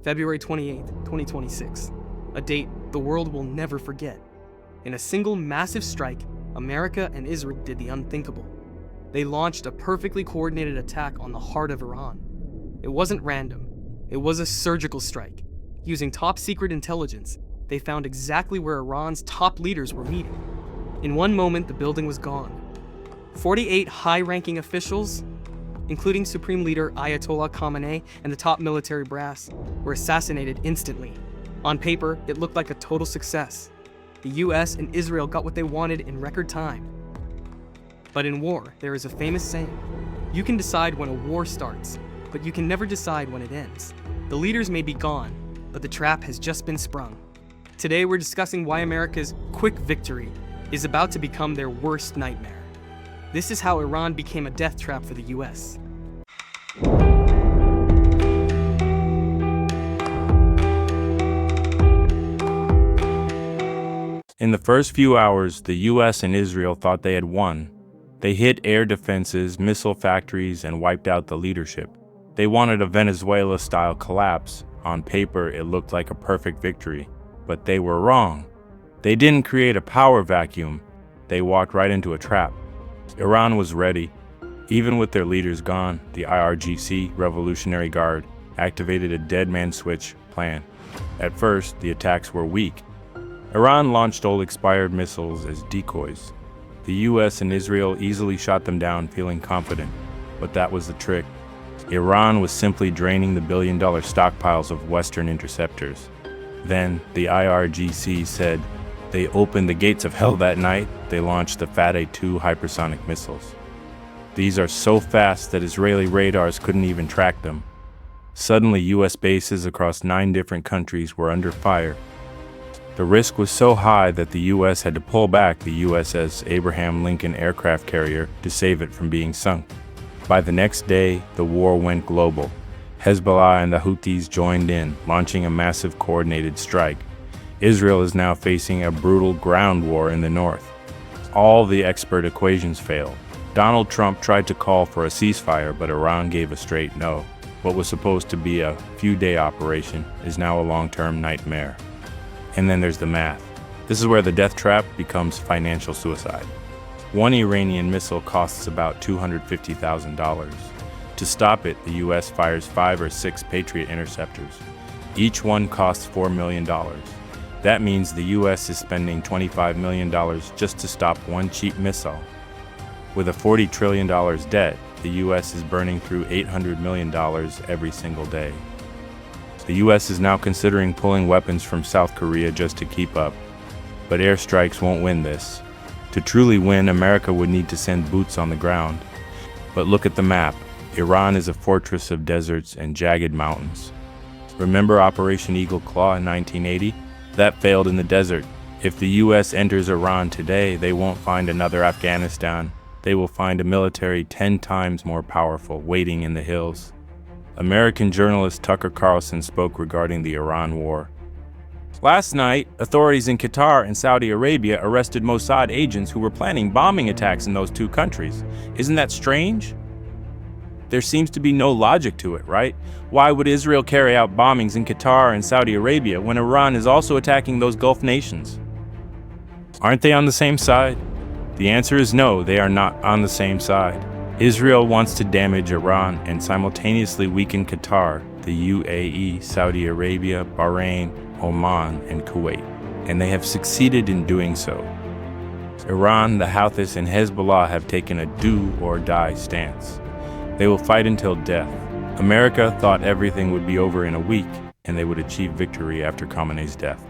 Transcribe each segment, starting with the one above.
February 28, 2026, a date the world will never forget. In a single massive strike, America and Israel did the unthinkable. They launched a perfectly coordinated attack on the heart of Iran. It wasn't random. It was a surgical strike. Using top-secret intelligence, they found exactly where Iran's top leaders were meeting. In one moment, the building was gone. 48 high-ranking officials, including Supreme Leader Ayatollah Khamenei and the top military brass, were assassinated instantly. On paper, it looked like a total success. The US and Israel got what they wanted in record time. But in war, there is a famous saying: you can decide when a war starts, but you can never decide when it ends. The leaders may be gone, but the trap has just been sprung. Today we're discussing why America's quick victory is about to become their worst nightmare. This is how Iran became a death trap for the US. In the first few hours, the US and Israel thought they had won. They hit air defenses, missile factories, and wiped out the leadership. They wanted a Venezuela-style collapse. On paper, it looked like a perfect victory, but they were wrong. They didn't create a power vacuum. They walked right into a trap. Iran was ready. Even with their leaders gone, the IRGC, Revolutionary Guard, activated a dead man switch plan. At first, the attacks were weak. Iran launched old expired missiles as decoys. The US and Israel easily shot them down, feeling confident. But that was the trick. Iran was simply draining the billion-dollar stockpiles of Western interceptors. Then, the IRGC said they opened the gates of hell that night. They launched the Fateh-2 hypersonic missiles. These are so fast that Israeli radars couldn't even track them. Suddenly, US bases across 9 different countries were under fire. The risk was so high that the US had to pull back the USS Abraham Lincoln aircraft carrier to save it from being sunk. By the next day, the war went global. Hezbollah and the Houthis joined in, launching a massive coordinated strike. Israel is now facing a brutal ground war in the north. All the expert equations failed. Donald Trump tried to call for a ceasefire, but Iran gave a straight no. What was supposed to be a few-day operation is now a long-term nightmare. And then there's the math. This is where the death trap becomes financial suicide. One Iranian missile costs about $250,000. To stop it, the US fires 5 or 6 Patriot interceptors. Each one costs $4 million. That means the US is spending $25 million just to stop one cheap missile. With a $40 trillion debt, the US is burning through $800 million every single day. The US is now considering pulling weapons from South Korea just to keep up. But airstrikes won't win this. To truly win, America would need to send boots on the ground. But look at the map. Iran is a fortress of deserts and jagged mountains. Remember Operation Eagle Claw in 1980? That failed in the desert. If the US enters Iran today, they won't find another Afghanistan. They will find a military 10 times more powerful waiting in the hills. American journalist Tucker Carlson spoke regarding the Iran war. Last night, authorities in Qatar and Saudi Arabia arrested Mossad agents who were planning bombing attacks in those 2 countries. Isn't that strange? There seems to be no logic to it, right? Why would Israel carry out bombings in Qatar and Saudi Arabia when Iran is also attacking those Gulf nations? Aren't they on the same side? The answer is no, they are not on the same side. Israel wants to damage Iran and simultaneously weaken Qatar, the UAE, Saudi Arabia, Bahrain, Oman, and Kuwait, and they have succeeded in doing so. Iran, the Houthis, and Hezbollah have taken a do-or-die stance. They will fight until death. America thought everything would be over in a week, and they would achieve victory after Khamenei's death.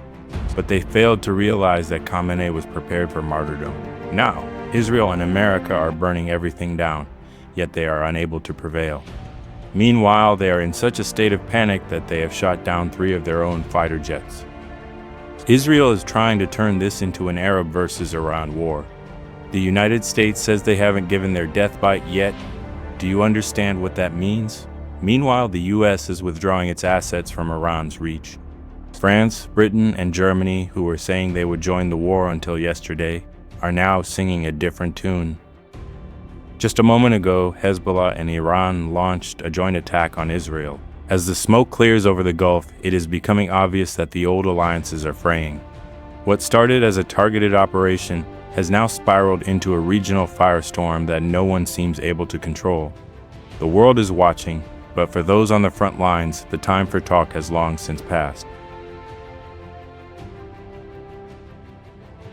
But they failed to realize that Khamenei was prepared for martyrdom. Now, Israel and America are burning everything down, yet they are unable to prevail. Meanwhile, they are in such a state of panic that they have shot down 3 of their own fighter jets. Israel is trying to turn this into an Arab versus Iran war. The United States says they haven't given their death bite yet. Do you understand what that means? Meanwhile, the US is withdrawing its assets from Iran's reach. France, Britain, and Germany, who were saying they would join the war until yesterday, are now singing a different tune. Just a moment ago, Hezbollah and Iran launched a joint attack on Israel. As the smoke clears over the Gulf, it is becoming obvious that the old alliances are fraying. What started as a targeted operation has now spiraled into a regional firestorm that no one seems able to control. The world is watching, but for those on the front lines, the time for talk has long since passed.